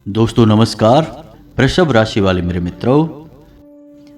दोस्तों नमस्कार। वृषभ राशि वाले मेरे मित्रों,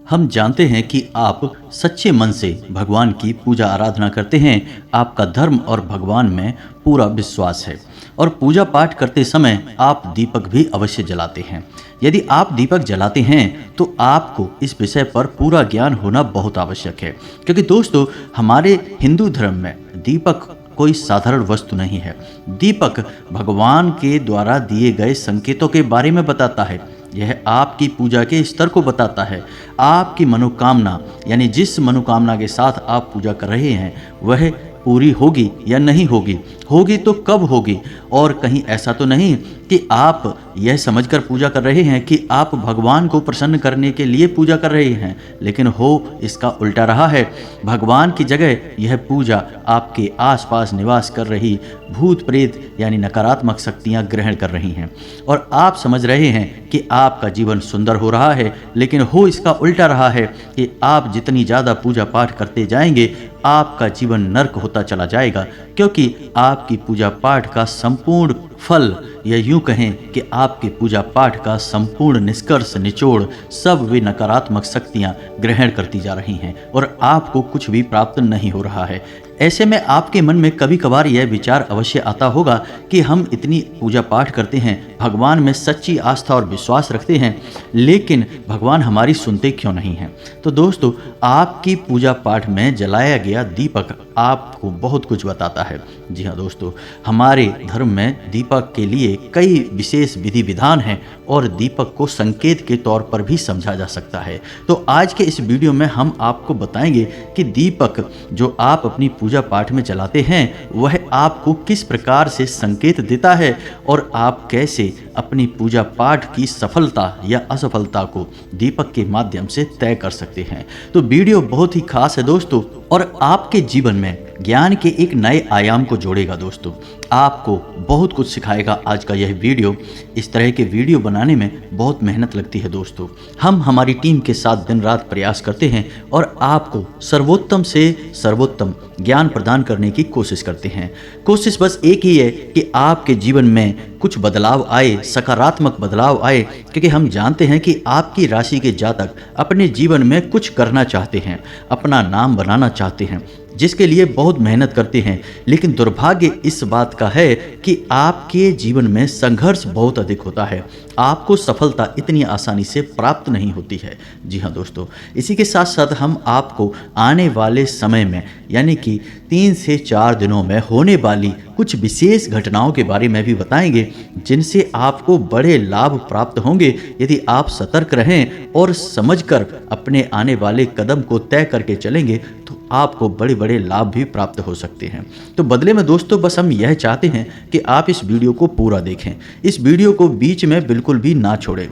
हम जानते हैं कि आप सच्चे मन से भगवान की पूजा आराधना करते हैं। आपका धर्म और भगवान में पूरा विश्वास है और पूजा पाठ करते समय आप दीपक भी अवश्य जलाते हैं। यदि आप दीपक जलाते हैं तो आपको इस विषय पर पूरा ज्ञान होना बहुत आवश्यक है, क्योंकि दोस्तों हमारे हिंदू धर्म में दीपक कोई साधारण वस्तु नहीं है। दीपक भगवान के द्वारा दिए गए संकेतों के बारे में बताता है। यह आपकी पूजा के स्तर को बताता है। आपकी मनोकामना यानी जिस मनोकामना के साथ आप पूजा कर रहे हैं वह पूरी होगी या नहीं होगी, होगी तो कब होगी। और कहीं ऐसा तो नहीं कि आप यह समझकर पूजा कर रहे हैं कि आप भगवान को प्रसन्न करने के लिए पूजा कर रहे हैं, लेकिन हो इसका उल्टा रहा है। भगवान की जगह यह पूजा आपके आसपास निवास कर रही भूत प्रेत यानी नकारात्मक शक्तियां ग्रहण कर रही हैं और आप समझ रहे हैं कि आपका जीवन सुंदर हो रहा है, लेकिन हो इसका उल्टा रहा है कि आप जितनी ज़्यादा पूजा पाठ करते जाएंगे आपका जीवन नर्क होता चला जाएगा, क्योंकि आपकी पूजा पाठ का संपूर्ण फल या यूं कहें कि आपके पूजा पाठ का संपूर्ण निष्कर्ष निचोड़ सब वे नकारात्मक शक्तियां ग्रहण करती जा रही हैं और आपको कुछ भी प्राप्त नहीं हो रहा है। ऐसे में आपके मन में कभी कभार यह विचार अवश्य आता होगा कि हम इतनी पूजा पाठ करते हैं, भगवान में सच्ची आस्था और विश्वास रखते हैं, लेकिन भगवान हमारी सुनते क्यों नहीं हैं। तो दोस्तों आपकी पूजा पाठ में जलाया गया दीपक आपको बहुत कुछ बताता है। जी हाँ दोस्तों, हमारे धर्म में दीपक के लिए कई विशेष विधि विधान हैं और दीपक को संकेत के तौर पर भी समझा जा सकता है। तो आज के इस वीडियो में हम आपको बताएंगे कि दीपक जो आप अपनी पूजा पाठ में जलाते हैं वह आपको किस प्रकार से संकेत देता है और आप कैसे अपनी पूजा पाठ की सफलता या असफलता को दीपक के माध्यम से तय कर सकते हैं। तो वीडियो बहुत ही खास है दोस्तों और आपके जीवन में ज्ञान के एक नए आयाम को जोड़ेगा। दोस्तों आपको बहुत कुछ सिखाएगा आज का यह वीडियो। इस तरह के वीडियो बनाने में बहुत मेहनत लगती है दोस्तों। हम हमारी टीम के साथ दिन रात प्रयास करते हैं और आपको सर्वोत्तम से सर्वोत्तम ज्ञान प्रदान करने की कोशिश करते हैं। कोशिश बस एक ही है कि आपके जीवन में कुछ बदलाव आए, सकारात्मक बदलाव आए, क्योंकि हम जानते हैं कि आपकी राशि के जातक अपने जीवन में कुछ करना चाहते हैं, अपना नाम बनाना चाहते हैं, जिसके लिए बहुत मेहनत करते हैं। लेकिन दुर्भाग्य इस बात का है कि आपके जीवन में संघर्ष बहुत अधिक होता है, आपको सफलता इतनी आसानी से प्राप्त नहीं होती है। जी हाँ दोस्तों, इसी के साथ साथ हम आपको आने वाले समय में यानी कि 3 से 4 दिनों में होने वाली कुछ विशेष घटनाओं के बारे में भी बताएंगे, जिनसे आपको बड़े लाभ प्राप्त होंगे यदि आप सतर्क रहें और समझकर अपने आने वाले कदम को तय करके चलेंगे तो आपको बड़े बड़े लाभ भी प्राप्त हो सकते हैं। तो बदले में दोस्तों बस हम यह चाहते हैं कि आप इस वीडियो को पूरा देखें, इस वीडियो को बीच में बिल्कुल भी ना छोड़ें,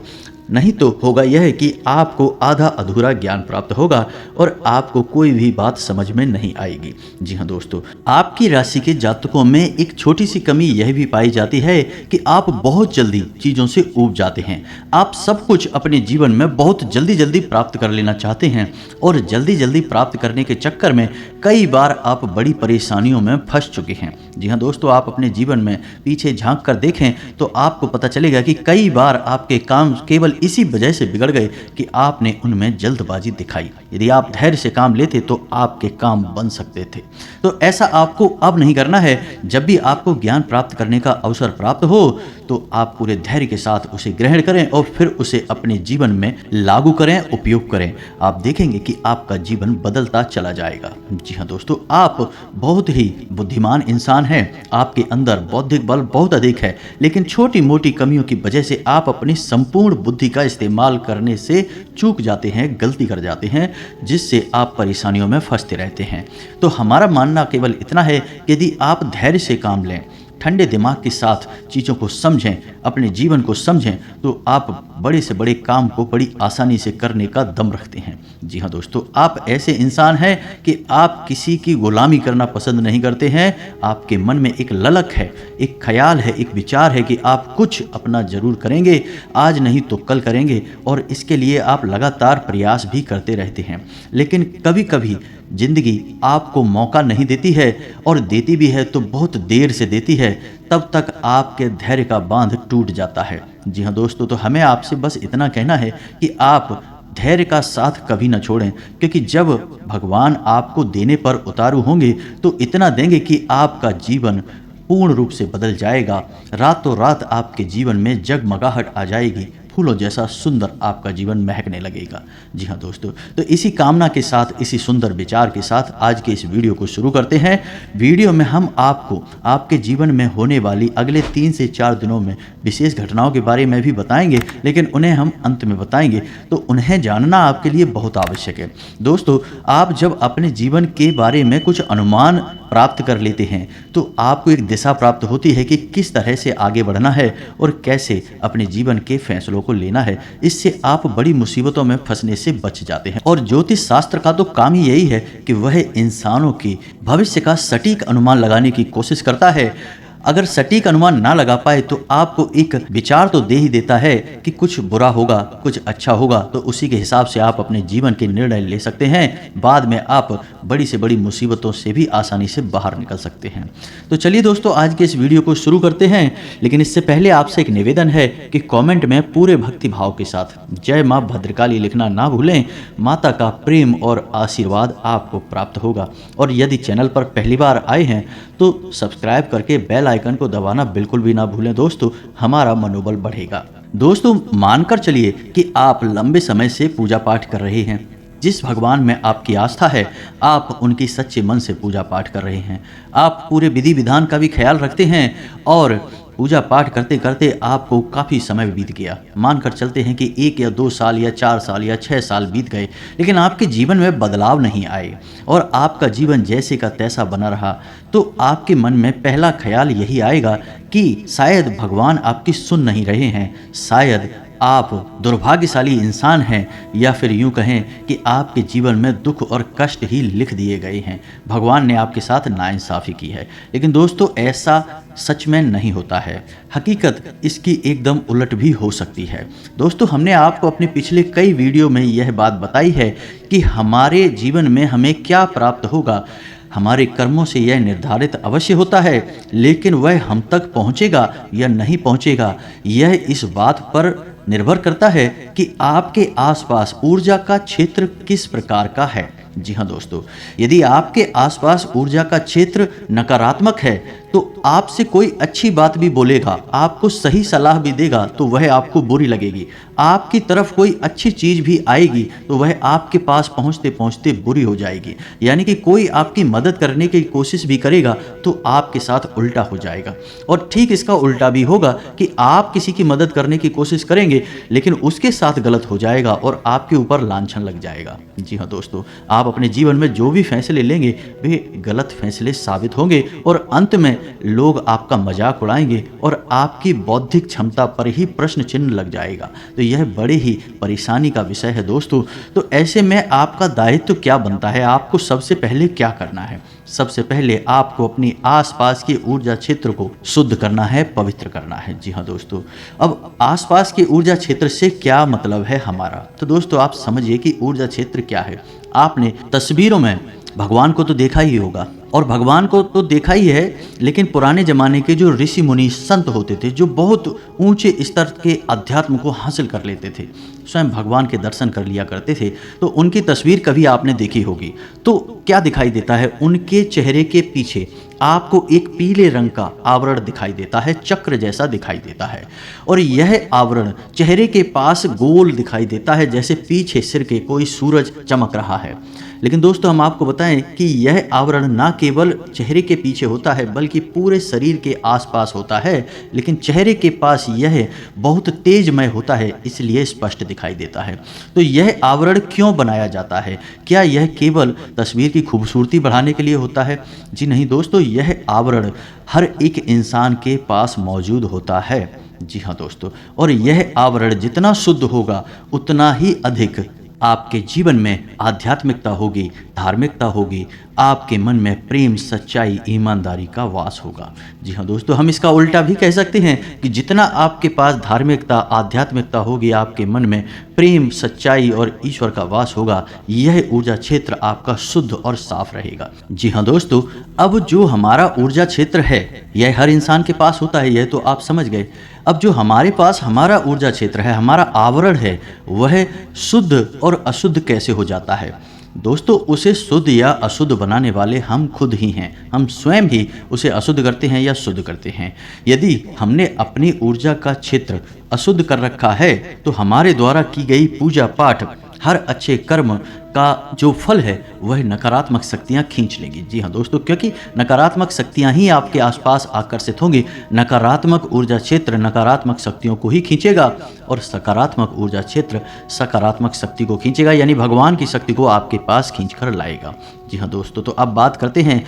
नहीं तो होगा यह कि आपको आधा अधूरा ज्ञान प्राप्त होगा और आपको कोई भी बात समझ में नहीं आएगी। जी हाँ दोस्तों, आपकी राशि के जातकों में एक छोटी सी कमी यह भी पाई जाती है कि आप बहुत जल्दी चीज़ों से ऊब जाते हैं। आप सब कुछ अपने जीवन में बहुत जल्दी जल्दी प्राप्त कर लेना चाहते हैं और जल्दी जल्दी प्राप्त करने के चक्कर में कई बार आप बड़ी परेशानियों में फंस चुके हैं। जी हाँ दोस्तों, आप अपने जीवन में पीछे झांक कर देखें तो आपको पता चलेगा कि कई बार आपके काम केवल इसी वजह से बिगड़ गए कि आपने उनमें जल्दबाजी दिखाई। यदि आप धैर्य से काम लेते तो आपके काम बन सकते थे। तो ऐसा आपको अब नहीं करना है। जब भी आपको ज्ञान प्राप्त करने का अवसर प्राप्त हो तो आप पूरे धैर्य के साथ उसे ग्रहण करें और फिर उसे अपने जीवन में लागू करें, उपयोग करें। आप देखेंगे कि आपका जीवन बदलता चला जाएगा। जी हाँ दोस्तों, आप बहुत ही बुद्धिमान इंसान हैं, आपके अंदर बौद्धिक बल बहुत अधिक है, लेकिन छोटी मोटी कमियों की वजह से आप अपनी संपूर्ण बुद्धि का इस्तेमाल करने से चूक जाते हैं, गलती कर जाते हैं, जिससे आप परेशानियों में फंसते रहते हैं। तो हमारा मानना केवल इतना है कि यदि आप धैर्य से काम लें, ठंडे दिमाग के साथ चीज़ों को समझें, अपने जीवन को समझें, तो आप बड़े से बड़े काम को बड़ी आसानी से करने का दम रखते हैं। जी हाँ दोस्तों, आप ऐसे इंसान हैं कि आप किसी की गुलामी करना पसंद नहीं करते हैं। आपके मन में एक ललक है, एक ख्याल है, एक विचार है कि आप कुछ अपना जरूर करेंगे, आज नहीं तो कल करेंगे, और इसके लिए आप लगातार प्रयास भी करते रहते हैं। लेकिन कभी कभी जिंदगी आपको मौका नहीं देती है और देती भी है तो बहुत देर से देती है, तब तक आपके धैर्य का बांध टूट जाता है। जी हाँ दोस्तों, तो हमें आपसे बस इतना कहना है कि आप धैर्य का साथ कभी न छोड़ें, क्योंकि जब भगवान आपको देने पर उतारू होंगे तो इतना देंगे कि आपका जीवन पूर्ण रूप से बदल जाएगा। रातों रात आपके जीवन में जगमगाहट आ जाएगी, फूलों जैसा सुंदर आपका जीवन महकने लगेगा। जी हाँ दोस्तों, तो इसी कामना के साथ, इसी सुंदर विचार के साथ आज के इस वीडियो को शुरू करते हैं। वीडियो में हम आपको आपके जीवन में होने वाली अगले 3 से 4 दिनों में विशेष घटनाओं के बारे में भी बताएंगे, लेकिन उन्हें हम अंत में बताएंगे, तो उन्हें जानना आपके लिए बहुत आवश्यक है। दोस्तों, आप जब अपने जीवन के बारे में कुछ अनुमान प्राप्त कर लेते हैं तो आपको एक दिशा प्राप्त होती है कि किस तरह से आगे बढ़ना है और कैसे अपने जीवन के फैसलों को लेना है। इससे आप बड़ी मुसीबतों में फंसने से बच जाते हैं। और ज्योतिष शास्त्र का तो काम ही यही है कि वह इंसानों की भविष्य का सटीक अनुमान लगाने की कोशिश करता है। अगर सटीक अनुमान ना लगा पाए तो आपको एक विचार तो दे ही देता है कि कुछ बुरा होगा, कुछ अच्छा होगा, तो उसी के हिसाब से आप अपने जीवन के निर्णय ले सकते हैं। बाद में आप बड़ी से बड़ी मुसीबतों से भी आसानी से बाहर निकल सकते हैं। तो चलिए दोस्तों, आज के इस वीडियो को शुरू करते हैं, लेकिन इससे पहले आपसे एक निवेदन है कि कॉमेंट में पूरे भक्ति भाव के साथ जय माँ भद्रकाली लिखना ना भूलें। माता का प्रेम और आशीर्वाद आपको प्राप्त होगा। और यदि चैनल पर पहली बार आए हैं तो सब्सक्राइब करके बेल आइकन को दबाना बिल्कुल भी ना भूलें दोस्तों, हमारा मनोबल बढ़ेगा। दोस्तों, मानकर चलिए कि आप लंबे समय से पूजा पाठ कर रहे हैं। जिस भगवान में आपकी आस्था है, आप उनकी सच्चे मन से पूजा पाठ कर रहे हैं। आप पूरे विधि विधान का भी ख्याल रखते हैं और पूजा पाठ करते करते आपको काफ़ी समय बीत गया। मानकर चलते हैं कि 1 या 2 साल या 4 साल या 6 साल बीत गए, लेकिन आपके जीवन में बदलाव नहीं आए और आपका जीवन जैसे का तैसा बना रहा, तो आपके मन में पहला ख्याल यही आएगा कि शायद भगवान आपकी सुन नहीं रहे हैं, शायद आप दुर्भाग्यशाली इंसान हैं, या फिर यूं कहें कि आपके जीवन में दुख और कष्ट ही लिख दिए गए हैं। भगवान ने आपके साथ नाइंसाफ़ी की है। लेकिन दोस्तों, ऐसा सच में नहीं होता है। हकीकत इसकी एकदम उलट भी हो सकती है। दोस्तों, हमने आपको अपने पिछले कई वीडियो में यह बात बताई है कि हमारे जीवन में हमें क्या प्राप्त होगा। हमारे कर्मों से यह निर्धारित अवश्य होता है, लेकिन वह हम तक पहुंचेगा या नहीं पहुंचेगा, यह इस बात पर निर्भर करता है कि आपके आसपास ऊर्जा का क्षेत्र किस प्रकार का है। जी हाँ दोस्तों, यदि आपके आसपास ऊर्जा का क्षेत्र नकारात्मक है तो आपसे कोई अच्छी बात भी बोलेगा, आपको सही सलाह भी देगा तो वह आपको बुरी लगेगी। आपकी तरफ कोई अच्छी चीज़ भी आएगी तो वह आपके पास पहुंचते पहुंचते बुरी हो जाएगी। यानी कि कोई आपकी मदद करने की कोशिश भी करेगा तो आपके साथ उल्टा हो जाएगा। और ठीक इसका उल्टा भी होगा कि आप किसी की मदद करने की कोशिश करेंगे लेकिन उसके साथ गलत हो जाएगा और आपके ऊपर लांछन लग जाएगा। जी हाँ दोस्तों, आप अपने जीवन में जो भी फैसले लेंगे वे गलत फैसले साबित होंगे और अंत में लोग आपका मजाक उड़ाएंगे और आपकी बौद्धिक क्षमता पर ही प्रश्न चिन्ह लग जाएगा। तो यह बड़े ही परेशानी का विषय है दोस्तों। तो ऐसे में आपका दायित्व क्या बनता है? आपको सबसे पहले क्या करना है? सबसे पहले आपको अपनी आसपास के ऊर्जा क्षेत्र को शुद्ध करना है, पवित्र करना है। जी हाँ दोस्तों, अब आसपास के ऊर्जा क्षेत्र से क्या मतलब है हमारा? तो दोस्तों, आप समझिए कि ऊर्जा क्षेत्र क्या है। आपने तस्वीरों में भगवान को तो देखा ही होगा, और भगवान को तो देखा ही है, लेकिन पुराने ज़माने के जो ऋषि मुनि संत होते थे, जो बहुत ऊंचे स्तर के अध्यात्म को हासिल कर लेते थे, स्वयं भगवान के दर्शन कर लिया करते थे, तो उनकी तस्वीर कभी आपने देखी होगी। तो क्या दिखाई देता है? उनके चेहरे के पीछे आपको एक पीले रंग का आवरण दिखाई देता है, चक्र जैसा दिखाई देता है, और यह आवरण चेहरे के पास गोल दिखाई देता है, जैसे पीछे सिर के कोई सूरज चमक रहा है। लेकिन दोस्तों, हम आपको बताएं कि यह आवरण ना केवल चेहरे के पीछे होता है बल्कि पूरे शरीर के आसपास होता है, लेकिन चेहरे के पास यह बहुत तेजमय होता है, इसलिए स्पष्ट दिखाई देता है। तो यह आवरण क्यों बनाया जाता है? क्या यह केवल तस्वीर की खूबसूरती बढ़ाने के लिए होता है? जी नहीं दोस्तों, यह आवरण हर एक इंसान के पास मौजूद होता है। जी हाँ दोस्तों, और यह आवरण जितना शुद्ध होगा उतना ही अधिक आपके जीवन में आध्यात्मिकता होगी, धार्मिकता होगी, आपके मन में प्रेम, सच्चाई, ईमानदारी का वास होगा। जी हाँ दोस्तों, हम इसका उल्टा भी कह सकते हैं कि जितना आपके पास धार्मिकता, आध्यात्मिकता होगी, आपके मन में प्रेम, सच्चाई और ईश्वर का वास होगा, यह ऊर्जा क्षेत्र आपका शुद्ध और साफ रहेगा। जी हाँ दोस्तों, अब जो हमारा ऊर्जा क्षेत्र है यह हर इंसान के पास होता है, यह तो आप समझ गए। अब जो हमारे पास हमारा ऊर्जा क्षेत्र है, हमारा आवरण है, वह शुद्ध और अशुद्ध कैसे हो जाता है? दोस्तों, उसे शुद्ध या अशुद्ध बनाने वाले हम खुद ही हैं। हम स्वयं ही उसे अशुद्ध करते हैं या शुद्ध करते हैं। यदि हमने अपनी ऊर्जा का क्षेत्र अशुद्ध कर रखा है तो हमारे द्वारा की गई पूजा पाठ, हर अच्छे कर्म का जो फल है वह नकारात्मक शक्तियाँ खींच लेंगी। जी हाँ दोस्तों, क्योंकि नकारात्मक शक्तियाँ ही आपके आसपास आकर्षित होंगी। नकारात्मक ऊर्जा क्षेत्र नकारात्मक शक्तियों को ही खींचेगा और सकारात्मक ऊर्जा क्षेत्र सकारात्मक शक्ति को खींचेगा, यानी भगवान की शक्ति को आपके पास खींच कर लाएगा। जी हाँ दोस्तों, तो अब बात करते हैं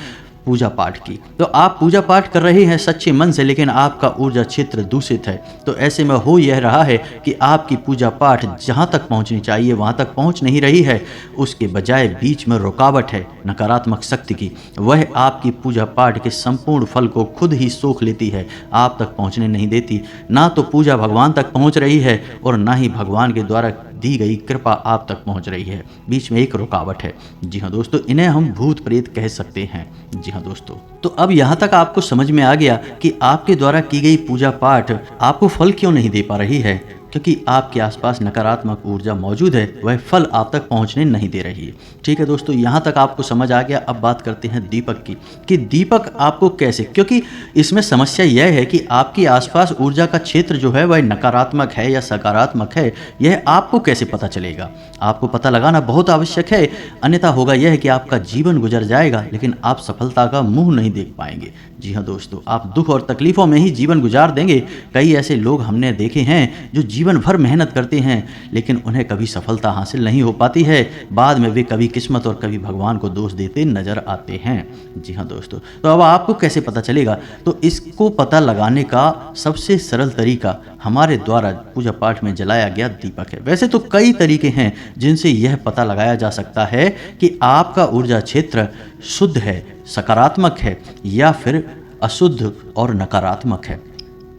पूजा पाठ की। तो आप पूजा पाठ कर रहे हैं सच्चे मन से, लेकिन आपका ऊर्जा क्षेत्र दूषित है। तो ऐसे में हो यह रहा है कि आपकी पूजा पाठ जहाँ तक पहुँचनी चाहिए वहाँ तक पहुँच नहीं रही है, उसके बजाय बीच में रुकावट है नकारात्मक शक्ति की। वह आपकी पूजा पाठ के संपूर्ण फल को खुद ही सोख लेती है, आप तक पहुँचने नहीं देती। ना तो पूजा भगवान तक पहुँच रही है और ना ही भगवान के द्वारा दी गई कृपा आप तक पहुंच रही है। बीच में एक रुकावट है। जी हाँ दोस्तों, इन्हें हम भूत प्रेत कह सकते हैं। जी हाँ दोस्तों, तो अब यहाँ तक आपको समझ में आ गया कि आपके द्वारा की गई पूजा पाठ आपको फल क्यों नहीं दे पा रही है, क्योंकि आपके आसपास नकारात्मक ऊर्जा मौजूद है, वह फल आप तक पहुंचने नहीं दे रही है। ठीक है दोस्तों, यहाँ तक आपको समझ आ गया। अब बात करते हैं दीपक की, कि दीपक आपको कैसे, क्योंकि इसमें समस्या यह है कि आपके आसपास ऊर्जा का क्षेत्र जो है वह नकारात्मक है या सकारात्मक है, यह आपको कैसे पता चलेगा? आपको पता लगाना बहुत आवश्यक है, अन्यथा होगा यह कि आपका जीवन गुजर जाएगा लेकिन आप सफलता का मुंह नहीं देख पाएंगे। जी हाँ दोस्तों, आप दुख और तकलीफों में ही जीवन गुजार देंगे। कई ऐसे लोग हमने देखे हैं जो जीवन भर मेहनत करते हैं लेकिन उन्हें कभी सफलता हासिल नहीं हो पाती है। बाद में वे कभी किस्मत और कभी भगवान को दोष देते नजर आते हैं। जी हाँ दोस्तों, तो अब आपको कैसे पता चलेगा? तो इसको पता लगाने का सबसे सरल तरीका हमारे द्वारा पूजा पाठ में जलाया गया दीपक है। वैसे तो कई तरीके हैं जिनसे यह पता लगाया जा सकता है कि आपका ऊर्जा क्षेत्र शुद्ध है, सकारात्मक है या फिर अशुद्ध और नकारात्मक है।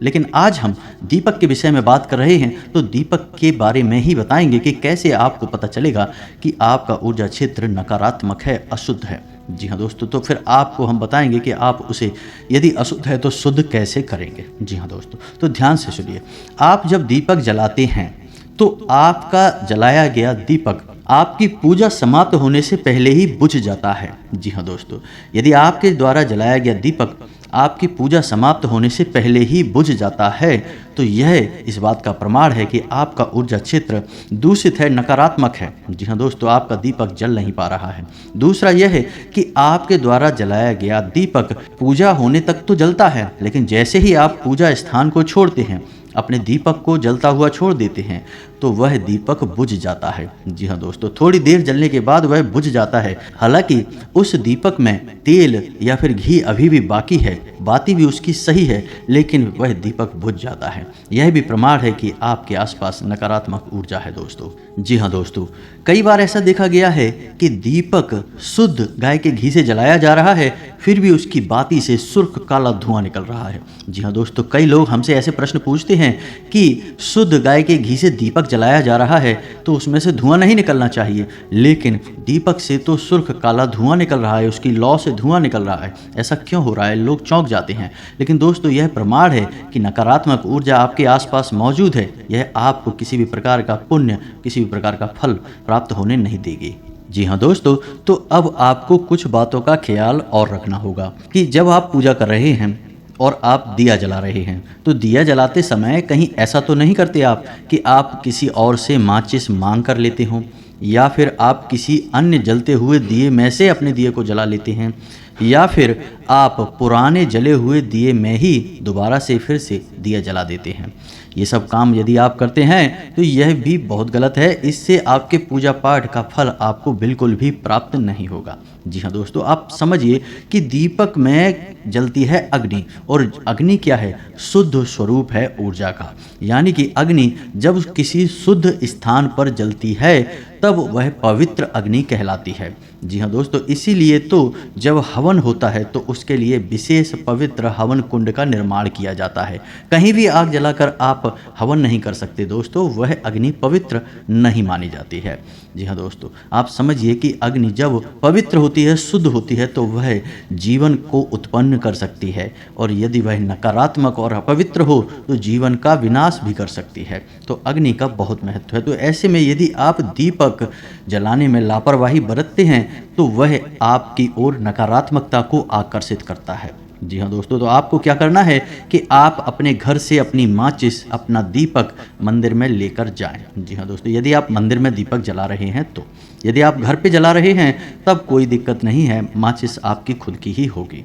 लेकिन आज हम दीपक के विषय में बात कर रहे हैं, तो दीपक के बारे में ही बताएंगे कि कैसे आपको पता चलेगा कि आपका ऊर्जा क्षेत्र नकारात्मक है, अशुद्ध है। जी हाँ दोस्तों, तो फिर आपको हम बताएंगे कि आप उसे यदि अशुद्ध है तो शुद्ध कैसे करेंगे। जी हाँ दोस्तों, तो ध्यान से सुनिए। आप जब दीपक जलाते हैं तो आपका जलाया गया दीपक आपकी पूजा समाप्त होने से पहले ही बुझ जाता है। जी हाँ दोस्तों, यदि आपके द्वारा जलाया गया दीपक आपकी पूजा समाप्त होने से पहले ही बुझ जाता है तो यह इस बात का प्रमाण है कि आपका ऊर्जा क्षेत्र दूषित है, नकारात्मक है। जी हाँ दोस्तों, आपका दीपक जल नहीं पा रहा है। दूसरा यह है कि आपके द्वारा जलाया गया दीपक पूजा होने तक तो जलता है, लेकिन जैसे ही आप पूजा स्थान को छोड़ते हैं, अपने दीपक को जलता हुआ छोड़ देते हैं, तो वह दीपक बुझ जाता है। जी हाँ दोस्तों, थोड़ी देर जलने के बाद वह बुझ जाता है। हालांकि उस दीपक में तेल या फिर घी अभी भी बाकी है, बाती भी उसकी सही है, लेकिन वह दीपक बुझ जाता है। यह भी प्रमाण है कि आपके आसपास नकारात्मक ऊर्जा है दोस्तों। जी हाँ दोस्तों, कई बार ऐसा देखा गया है कि दीपक शुद्ध गाय के घी से जलाया जा रहा है, फिर भी उसकी बाती से सुर्ख काला धुआं निकल रहा है। जी हाँ दोस्तों, कई लोग हमसे ऐसे प्रश्न पूछते हैं कि शुद्ध गाय के घी से दीपक जलाया जा रहा है तो उसमें से धुआं नहीं निकलना चाहिए, लेकिन दीपक से तो सुर्ख काला धुआं निकल रहा है, उसकी लौ से धुआं निकल रहा है। ऐसा क्यों हो रहा है? लोग चौंक जाते हैं। लेकिन दोस्तों, यह प्रमाण है कि नकारात्मक ऊर्जा आपके आसपास मौजूद है। यह आपको किसी भी प्रकार का पुण्य, किसी भी प्रकार का फल प्राप्त होने नहीं देगी। जी हाँ दोस्तों, तो अब आपको कुछ बातों का ख्याल और रखना होगा कि जब आप पूजा कर रहे हैं और आप दिया जला रहे हैं, तो दिया जलाते समय कहीं ऐसा तो नहीं करते आप कि आप किसी और से माचिस मांग कर लेते हो, या फिर आप किसी अन्य जलते हुए दिए में से अपने दिए को जला लेते हैं, या फिर आप पुराने जले हुए दिए में ही दोबारा से फिर से दिया जला देते हैं। ये सब काम यदि आप करते हैं तो यह भी बहुत गलत है। इससे आपके पूजा पाठ का फल आपको बिल्कुल भी प्राप्त नहीं होगा। जी हाँ दोस्तों, आप समझिए कि दीपक में जलती है अग्नि, और अग्नि क्या है? शुद्ध स्वरूप है ऊर्जा का। यानी कि अग्नि जब किसी शुद्ध स्थान पर जलती है तब वह पवित्र अग्नि कहलाती है। जी हाँ दोस्तों, इसीलिए तो जब हवन होता है तो उसके लिए विशेष पवित्र हवन कुंड का निर्माण किया जाता है। कहीं भी आग जलाकर आप हवन नहीं कर सकते दोस्तों, वह अग्नि पवित्र नहीं मानी जाती है। जी हाँ दोस्तों, आप समझिए कि अग्नि जब पवित्र होती है, शुद्ध होती है, तो वह जीवन को उत्पन्न कर सकती है, और यदि वह नकारात्मक और अपवित्र हो तो जीवन का विनाश भी कर सकती है। तो अग्नि का बहुत महत्व है। तो ऐसे में यदि आप दीपक जलाने में लापरवाही बरतते हैं तो वह आपकी ओर नकारात्मकता को आकर्षित करता है। जी हाँ दोस्तों, तो आपको क्या करना है कि आप अपने घर से अपनी माचिस, अपना दीपक मंदिर में लेकर जाएं। जी हाँ दोस्तों, यदि आप मंदिर में दीपक जला रहे हैं तो, यदि आप घर पे जला रहे हैं तब कोई दिक्कत नहीं है, माचिस आपकी खुद की ही होगी।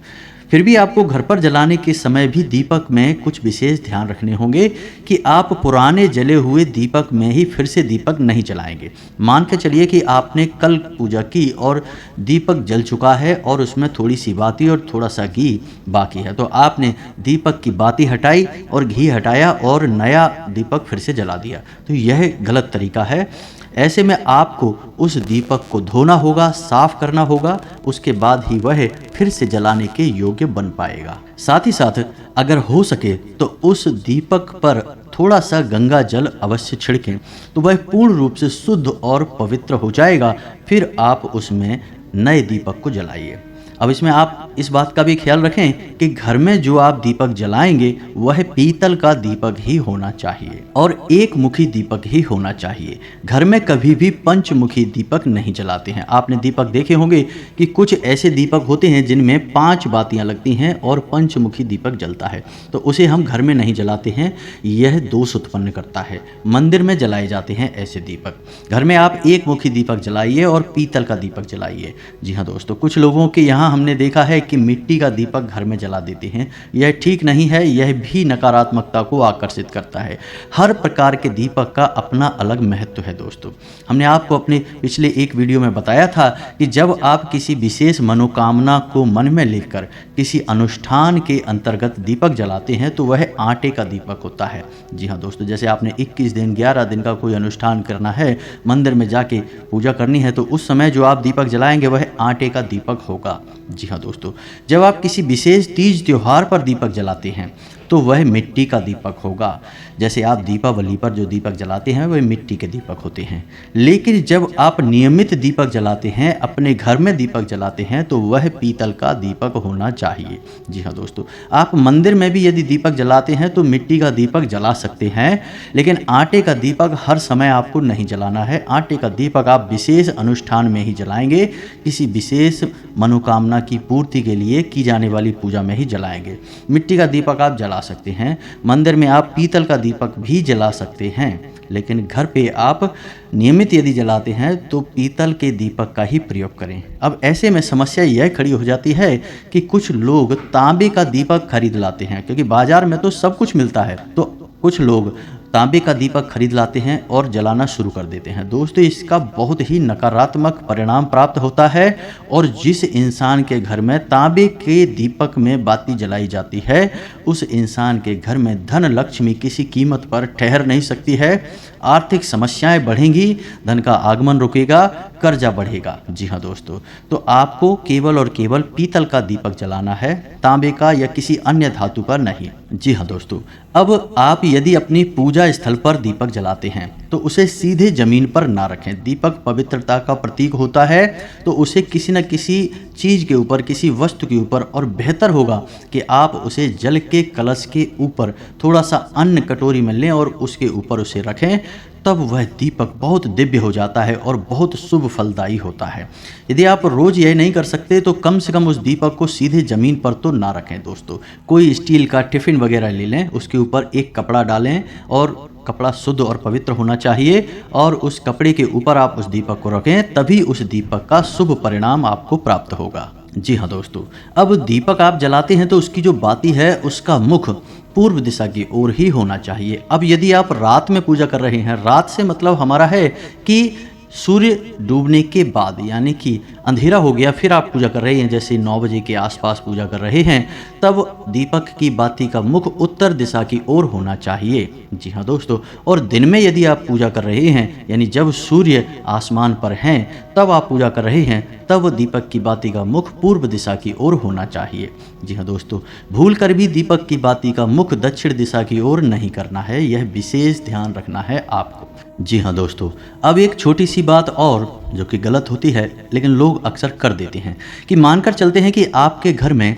फिर भी आपको घर पर जलाने के समय भी दीपक में कुछ विशेष ध्यान रखने होंगे कि आप पुराने जले हुए दीपक में ही फिर से दीपक नहीं जलाएंगे। मान के चलिए कि आपने कल पूजा की और दीपक जल चुका है और उसमें थोड़ी सी बाती और थोड़ा सा घी बाकी है, तो आपने दीपक की बाती हटाई और घी हटाया और नया दीपक फिर से जला दिया, तो यह गलत तरीका है। ऐसे में आपको उस दीपक को धोना होगा, साफ करना होगा, उसके बाद ही वह फिर से जलाने के योग्य बन पाएगा। साथ ही साथ अगर हो सके तो उस दीपक पर थोड़ा सा गंगा जल अवश्य छिड़कें, तो वह पूर्ण रूप से शुद्ध और पवित्र हो जाएगा। फिर आप उसमें नए दीपक को जलाइए। अब इसमें आप इस बात का भी ख्याल रखें कि घर में जो आप दीपक जलाएंगे वह पीतल का दीपक ही होना चाहिए और एक मुखी दीपक ही होना चाहिए। घर में कभी भी पंचमुखी दीपक नहीं जलाते हैं। आपने दीपक देखे होंगे कि कुछ ऐसे दीपक होते हैं जिनमें 5 बातियां लगती हैं और पंचमुखी दीपक जलता है, तो उसे हम घर में नहीं जलाते हैं, यह दोष उत्पन्न करता है। मंदिर में जलाए जाते हैं ऐसे दीपक। घर में आप एक मुखी दीपक जलाइए और पीतल का दीपक जलाइए। जी हाँ दोस्तों, कुछ लोगों के यहाँ हमने देखा है कि मिट्टी का दीपक घर में जला देते हैं, यह ठीक नहीं है, यह भी नकारात्मकता को आकर्षित करता है। हर प्रकार के दीपक का अपना अलग महत्व है दोस्तों। हमने आपको अपने पिछले एक वीडियो में बताया था कि जब आप किसी विशेष मनोकामना को मन में लेकर किसी अनुष्ठान के अंतर्गत दीपक जलाते हैं तो वह आटे का दीपक होता है। जी हाँ दोस्तों, जैसे आपने 21 दिन 11 दिन का कोई अनुष्ठान करना है, मंदिर में जाके पूजा करनी है, तो उस समय जो आप दीपक जलाएंगे वह आटे का दीपक होगा। जी हाँ दोस्तों, जब आप किसी विशेष तीज त्योहार पर दीपक जलाते हैं तो वह मिट्टी का दीपक होगा। जैसे आप दीपावली पर जो दीपक जलाते हैं वह मिट्टी के दीपक होते हैं। लेकिन जब आप नियमित दीपक जलाते हैं, अपने घर में दीपक जलाते हैं, तो वह पीतल का दीपक होना चाहिए। जी हाँ दोस्तों, आप मंदिर में भी यदि दीपक जलाते हैं तो मिट्टी का दीपक जला सकते हैं, लेकिन आटे का दीपक हर समय आपको नहीं जलाना है। आटे का दीपक आप विशेष अनुष्ठान में ही जलाएंगे, किसी विशेष मनोकामना की पूर्ति के लिए की जाने वाली पूजा में ही जलाएंगे। मिट्टी का दीपक आप जला सकते हैं, मंदिर में आप पीतल का दीपक भी जला सकते हैं, लेकिन घर पे आप नियमित यदि जलाते हैं तो पीतल के दीपक का ही प्रयोग करें। अब ऐसे में समस्या यह खड़ी हो जाती है कि कुछ लोग तांबे का दीपक खरीद लाते हैं, क्योंकि बाजार में तो सब कुछ मिलता है, तो कुछ लोग तांबे का दीपक खरीद लाते हैं और जलाना शुरू कर देते हैं। दोस्तों, इसका बहुत ही नकारात्मक परिणाम प्राप्त होता है, और जिस इंसान के घर में तांबे के दीपक में बाती जलाई जाती है उस इंसान के घर में धन लक्ष्मी किसी कीमत पर ठहर नहीं सकती है। आर्थिक समस्याएं बढ़ेंगी, धन का आगमन रुकेगा, कर्जा बढ़ेगा। जी हाँ दोस्तों, तो आपको केवल और केवल पीतल का दीपक जलाना है, तांबे का या किसी अन्य धातु का नहीं। जी हाँ दोस्तों, अब आप यदि अपनी पूजा स्थल पर दीपक जलाते हैं तो उसे सीधे जमीन पर ना रखें। दीपक पवित्रता का प्रतीक होता है, तो उसे किसी न किसी चीज़ के ऊपर, किसी वस्तु के ऊपर, और बेहतर होगा कि आप उसे जल के कलश के ऊपर थोड़ा सा अन्न कटोरी में लें और उसके ऊपर उसे रखें, तब वह दीपक बहुत दिव्य हो जाता है और बहुत शुभ फलदायी होता है। यदि आप रोज़ यह नहीं कर सकते तो कम से कम उस दीपक को सीधे ज़मीन पर तो ना रखें दोस्तों। कोई स्टील का टिफ़िन वगैरह ले लें, उसके ऊपर एक कपड़ा डालें और कपड़ा शुद्ध और पवित्र होना चाहिए, और उस कपड़े के ऊपर आप उस दीपक को रखें, तभी उस दीपक का शुभ परिणाम आपको प्राप्त होगा। जी हाँ दोस्तों, अब दीपक आप जलाते हैं तो उसकी जो बाती है उसका मुख पूर्व दिशा की ओर ही होना चाहिए। अब यदि आप रात में पूजा कर रहे हैं, रात से मतलब हमारा है कि सूर्य डूबने के बाद यानी कि अंधेरा हो गया फिर आप पूजा कर रहे हैं, जैसे 9 बजे के आसपास पूजा कर रहे हैं, तब दीपक की बाती का मुख उत्तर दिशा की ओर होना चाहिए। जी हाँ दोस्तों, और दिन में यदि आप पूजा कर रहे हैं यानी जब सूर्य आसमान पर हैं तब आप पूजा कर रहे हैं, तब दीपक की बाती का मुख पूर्व दिशा की ओर होना चाहिए। जी हाँ दोस्तों, भूल कर भी दीपक की बाती का मुख दक्षिण दिशा की ओर नहीं करना है, यह विशेष ध्यान रखना है आपको। जी हाँ दोस्तों, अब एक छोटी सी बात और जो कि गलत होती है लेकिन लोग अक्सर कर देते हैं कि मानकर चलते हैं कि आपके घर में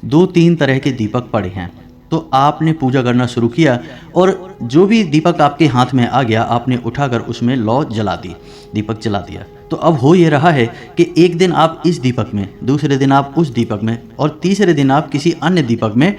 2-3 तरह के दीपक पड़े हैं, तो आपने पूजा करना शुरू किया और जो भी दीपक आपके हाथ में आ गया आपने उठाकर उसमें लौ जला दी, दीपक जला दिया। तो अब हो ये रहा है कि एक दिन आप इस दीपक में, दूसरे दिन आप उस दीपक में और तीसरे दिन आप किसी अन्य दीपक में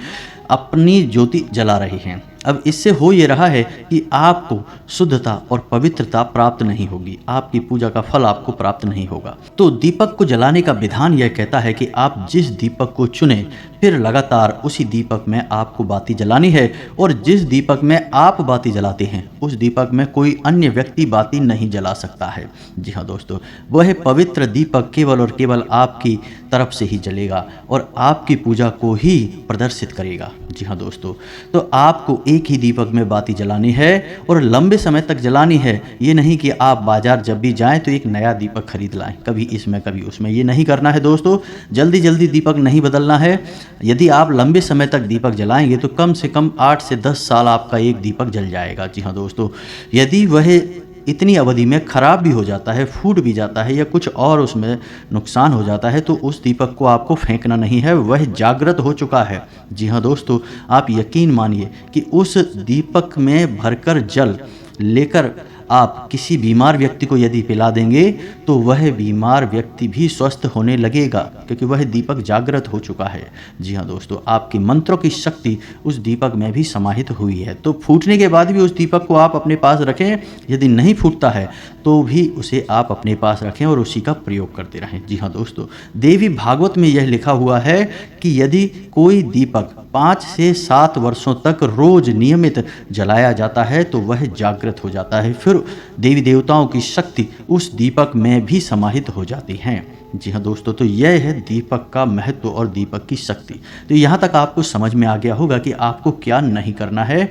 अपनी ज्योति जला रहे हैं। अब इससे हो ये रहा है कि आपको शुद्धता और पवित्रता प्राप्त नहीं होगी, आपकी पूजा का फल आपको प्राप्त नहीं होगा। तो दीपक को जलाने का विधान यह कहता है कि आप जिस दीपक को चुने फिर लगातार उसी दीपक में आपको बाती जलानी है, और जिस दीपक में आप बाती जलाते हैं उस दीपक में कोई अन्य व्यक्ति बाती नहीं जला सकता है। जी हाँ दोस्तों, वह पवित्र दीपक केवल और केवल आपकी तरफ से ही जलेगा और आपकी पूजा को ही प्रदर्शित करेगा। जी हाँ दोस्तों, तो आपको एक ही दीपक में बाती जलानी है और लंबे समय तक जलानी है। ये नहीं कि आप बाजार जब भी जाएं तो एक नया दीपक खरीद लाएं, कभी इसमें कभी उसमें, ये नहीं करना है दोस्तों। जल्दी जल्दी दीपक नहीं बदलना है। यदि आप लंबे समय तक दीपक जलाएंगे तो कम से कम 8 से 10 साल आपका एक दीपक जल जाएगा। जी हाँ दोस्तों, यदि वह इतनी अवधि में ख़राब भी हो जाता है, फूट भी जाता है या कुछ और उसमें नुकसान हो जाता है तो उस दीपक को आपको फेंकना नहीं है, वह जागृत हो चुका है। जी हाँ दोस्तों, आप यकीन मानिए कि उस दीपक में भरकर जल लेकर आप किसी बीमार व्यक्ति को यदि पिला देंगे तो वह बीमार व्यक्ति भी स्वस्थ होने लगेगा, क्योंकि वह दीपक जागृत हो चुका है। जी हाँ दोस्तों, आपके मंत्रों की शक्ति उस दीपक में भी समाहित हुई है। तो फूटने के बाद भी उस दीपक को आप अपने पास रखें, यदि नहीं फूटता है तो भी उसे आप अपने पास रखें और उसी का प्रयोग करते रहें। जी हाँ दोस्तों, देवी भागवत में यह लिखा हुआ है कि यदि कोई दीपक 5 से 7 वर्षों तक रोज नियमित जलाया जाता है तो वह जागृत हो जाता है, फिर देवी देवताओं की शक्ति उस दीपक में भी समाहित हो जाती हैं। जी हाँ दोस्तों, तो यह है दीपक का महत्व और दीपक की शक्ति। तो यहाँ तक आपको समझ में आ गया होगा कि आपको क्या नहीं करना है।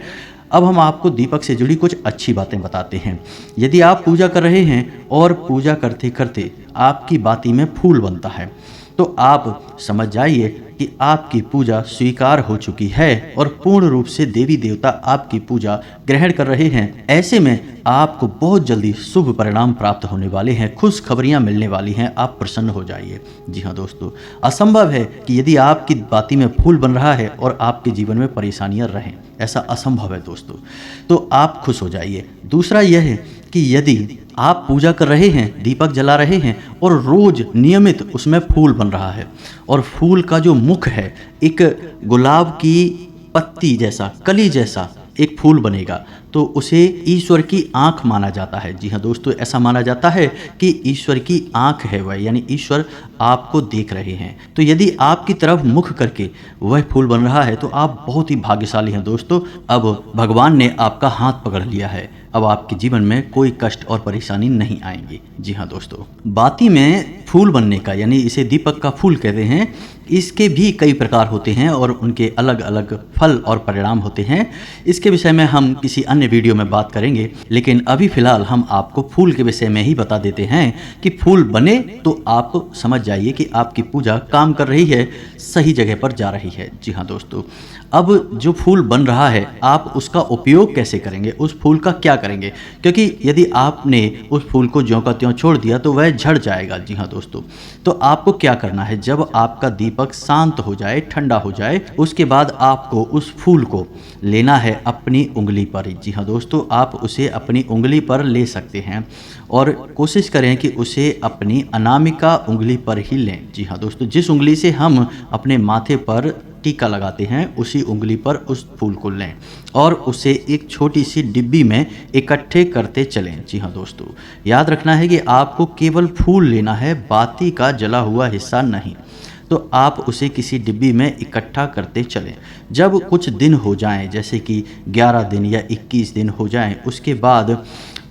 अब हम आपको दीपक से जुड़ी कुछ अच्छी बातें बताते हैं। यदि आप पूजा कर रहे हैं और पूजा करते करते आपकी बाती में फूल बनता है तो आप समझ जाइए कि आपकी पूजा स्वीकार हो चुकी है और पूर्ण रूप से देवी देवता आपकी पूजा ग्रहण कर रहे हैं। ऐसे में आपको बहुत जल्दी शुभ परिणाम प्राप्त होने वाले हैं, खुशखबरियां मिलने वाली हैं, आप प्रसन्न हो जाइए। जी हाँ दोस्तों, असंभव है कि यदि आपकी बाती में फूल बन रहा है और आपके जीवन में परेशानियां रहें, ऐसा असंभव है दोस्तों। तो आप खुश हो जाइए। दूसरा यह है कि यदि आप पूजा कर रहे हैं, दीपक जला रहे हैं और रोज नियमित उसमें फूल बन रहा है और फूल का जो मुख है एक गुलाब की पत्ती जैसा, कली जैसा एक फूल बनेगा, तो उसे ईश्वर की आंख माना जाता है। जी हाँ दोस्तों, ऐसा माना जाता है कि ईश्वर की आंख है वह, यानी ईश्वर आपको देख रहे हैं। तो यदि आपकी तरफ मुख करके वह फूल बन रहा है तो आप बहुत ही भाग्यशाली हैं दोस्तों। अब भगवान ने आपका हाथ पकड़ लिया है, अब आपके जीवन में कोई कष्ट और परेशानी नहीं आएंगी। जी हाँ दोस्तों, बाती में फूल बनने का, यानी इसे दीपक का फूल कहते हैं, इसके भी कई प्रकार होते हैं और उनके अलग अलग फल और परिणाम होते हैं। इसके विषय में हम किसी अन्य वीडियो में बात करेंगे, लेकिन अभी फिलहाल हम आपको फूल के विषय में ही बता देते हैं कि फूल बने तो आप समझ जाइए कि आपकी पूजा काम कर रही है, सही जगह पर जा रही है। जी हाँ दोस्तों, अब जो फूल बन रहा है आप उसका उपयोग कैसे करेंगे, उस फूल का क्या करेंगे, क्योंकि यदि आपने उस फूल को ज्यों का त्यों छोड़ दिया तो वह झड़ जाएगा। जी हाँ दोस्तों, तो आपको क्या करना है, जब आपका दीपक शांत हो जाए, ठंडा हो जाए, उसके बाद आपको उस फूल को लेना है अपनी उंगली पर। जी हाँ दोस्तों, आप उसे अपनी उंगली पर ले सकते हैं और कोशिश करें कि उसे अपनी अनामिका उंगली पर ही लें। जी हाँ दोस्तों, जिस उंगली से हम अपने माथे पर टीका लगाते हैं उसी उंगली पर उस फूल को लें और उसे एक छोटी सी डिब्बी में इकट्ठे करते चलें। जी हाँ दोस्तों, याद रखना है कि आपको केवल फूल लेना है, बाती का जला हुआ हिस्सा नहीं। तो आप उसे किसी डिब्बी में इकट्ठा करते चलें। जब कुछ दिन हो जाएं, जैसे कि 11 दिन या 21 दिन हो जाएं, उसके बाद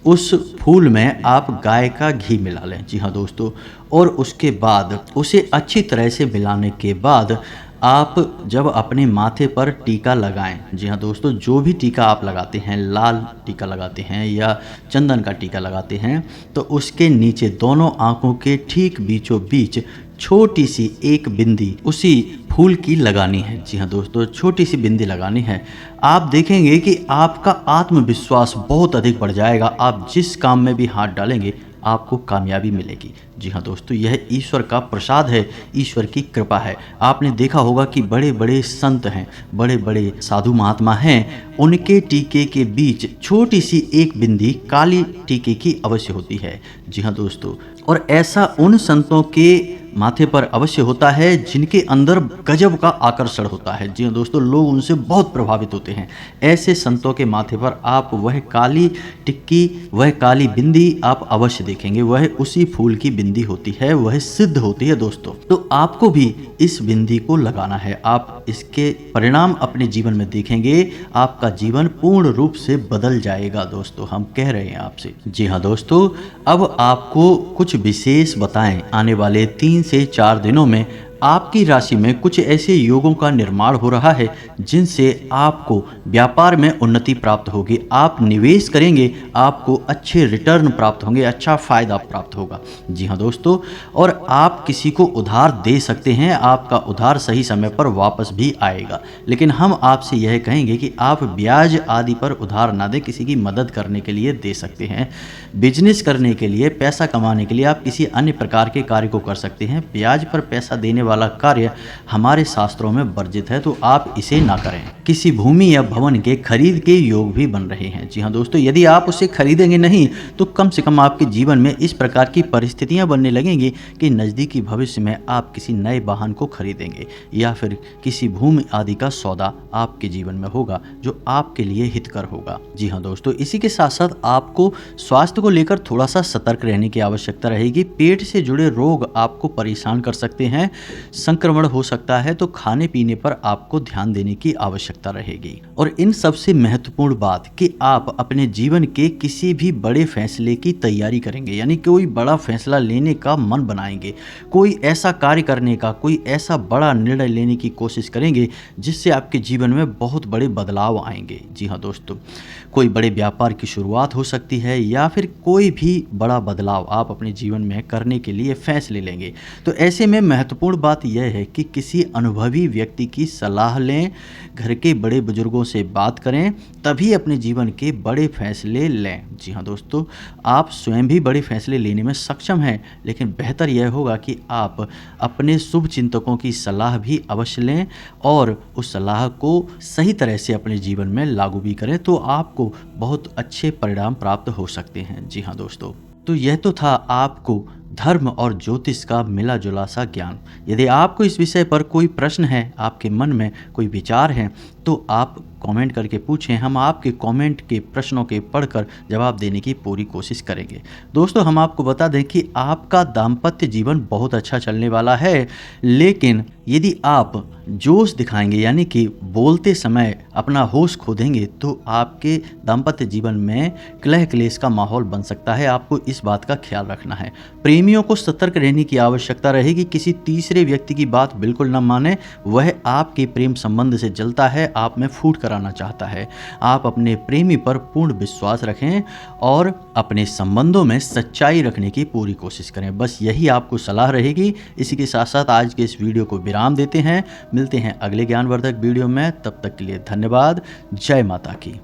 उस फूल में आप गाय का घी मिला लें। जी हाँ दोस्तों, और उसके बाद उसे अच्छी तरह से मिलाने के बाद आप जब अपने माथे पर टीका लगाएं, जी हाँ दोस्तों, जो भी टीका आप लगाते हैं, लाल टीका लगाते हैं या चंदन का टीका लगाते हैं, तो उसके नीचे दोनों आँखों के ठीक बीचों बीच छोटी सी एक बिंदी उसी फूल की लगानी है। जी हाँ दोस्तों, छोटी सी बिंदी लगानी है। आप देखेंगे कि आपका आत्मविश्वास बहुत अधिक बढ़ जाएगा। आप जिस काम में भी हाथ डालेंगे आपको कामयाबी मिलेगी। जी हाँ दोस्तों, यह ईश्वर का प्रसाद है, ईश्वर की कृपा है। आपने देखा होगा कि बड़े बड़े संत हैं, बड़े बड़े साधु महात्मा हैं, उनके टीके के बीच छोटी सी एक बिंदी काली टीके की अवश्य होती है। जी हाँ दोस्तों, और ऐसा उन संतों के माथे पर अवश्य होता है जिनके अंदर गजब का आकर्षण होता है। जी हाँ दोस्तों, लोग उनसे बहुत प्रभावित होते हैं। ऐसे संतों के माथे पर आप वह काली टिक्की, वह काली बिंदी आप अवश्य देखेंगे। वह उसी फूल की बिंदी होती है, वह सिद्ध होती है दोस्तों। तो आपको भी इस बिंदी को लगाना है। आप इसके परिणाम अपने जीवन में देखेंगे, आपका जीवन पूर्ण रूप से बदल जाएगा दोस्तों, हम कह रहे हैं आपसे। जी हाँ दोस्तों, अब आपको कुछ विशेष बताएं। आने वाले 3 से 4 दिनों में आपकी राशि में कुछ ऐसे योगों का निर्माण हो रहा है जिनसे आपको व्यापार में उन्नति प्राप्त होगी। आप निवेश करेंगे, आपको अच्छे रिटर्न प्राप्त होंगे, अच्छा फायदा प्राप्त होगा। जी हाँ दोस्तों, और आप किसी को उधार दे सकते हैं, आपका उधार सही समय पर वापस भी आएगा। लेकिन हम आपसे यह कहेंगे कि आप ब्याज आदि पर उधार ना दें, किसी की मदद करने के लिए दे सकते हैं। बिजनेस करने के लिए, पैसा कमाने के लिए आप किसी अन्य प्रकार के कार्य को कर सकते हैं। ब्याज पर पैसा देने वाला कार्य हमारे शास्त्रों में वर्जित है, तो आप इसे ना करें। किसी भूमि या भवन के खरीद के योग भी बन रहे हैं। जी हाँ दोस्तों, यदि आप उसे खरीदेंगे नहीं तो कम से कम आपके जीवन में इस प्रकार की परिस्थितियां बनने लगेंगी कि नज़दीकी भविष्य में आप किसी नए वाहन को खरीदेंगे या फिर किसी भूमि आदि का सौदा आपके जीवन में होगा जो आपके लिए हितकर होगा। जी हाँ दोस्तों, इसी के साथ साथ आपको स्वास्थ्य को लेकर थोड़ा सा सतर्क रहने की आवश्यकता रहेगी। पेट से जुड़े रोग आपको परेशान कर सकते हैं, संक्रमण हो सकता है, तो खाने पीने पर आपको ध्यान देने की आवश्यकता रहेगी। और इन सबसे महत्वपूर्ण बात कि आप अपने जीवन के किसी भी बड़े फैसले की तैयारी करेंगे, यानी कोई बड़ा फैसला लेने का मन बनाएंगे, कोई ऐसा कार्य करने का, कोई ऐसा बड़ा निर्णय लेने की कोशिश करेंगे जिससे आपके जीवन में बहुत बड़े बदलाव आएंगे। जी हाँ दोस्तों, कोई बड़े व्यापार की शुरुआत हो सकती है या फिर कोई भी बड़ा बदलाव आप अपने जीवन में करने के लिए फैसले लेंगे। तो ऐसे में महत्वपूर्ण बात यह है कि किसी अनुभवी व्यक्ति की सलाह लें, घर के बड़े बुजुर्गों से बात करें, तभी अपने जीवन के बड़े फैसले लें। जी हाँ दोस्तों, आप स्वयं भी बड़े फैसले लेने में सक्षम हैं, लेकिन बेहतर यह होगा कि आप अपने शुभ चिंतकों की सलाह भी अवश्य लें और उस सलाह को सही तरह से अपने जीवन में लागू भी करें, तो आपको बहुत अच्छे परिणाम प्राप्त हो सकते हैं। जी हाँ दोस्तों, तो यह तो था आपको धर्म और ज्योतिष का मिला जुला सा ज्ञान। यदि आपको इस विषय पर कोई प्रश्न है, आपके मन में कोई विचार है, तो आप कमेंट करके पूछें। हम आपके कमेंट के प्रश्नों के पढ़कर जवाब देने की पूरी कोशिश करेंगे। दोस्तों, हम आपको बता दें कि आपका दाम्पत्य जीवन बहुत अच्छा चलने वाला है, लेकिन यदि आप जोश दिखाएंगे, यानी कि बोलते समय अपना होश खो देंगे, तो आपके दाम्पत्य जीवन में कलह क्लेश का माहौल बन सकता है। आपको इस बात का ख्याल रखना है। प्रेमियों को सतर्क रहने की आवश्यकता रहेगी। किसी तीसरे व्यक्ति की बात बिल्कुल न माने, वह आपके प्रेम संबंध से जलता है, आप में फूट कराना चाहता है। आप अपने प्रेमी पर पूर्ण विश्वास रखें और अपने संबंधों में सच्चाई रखने की पूरी कोशिश करें। बस यही आपको सलाह रहेगी। इसी के साथ साथ आज के इस वीडियो को विराम देते हैं। मिलते हैं अगले ज्ञानवर्धक वीडियो में, तब तक के लिए धन्यवाद। जय माता की।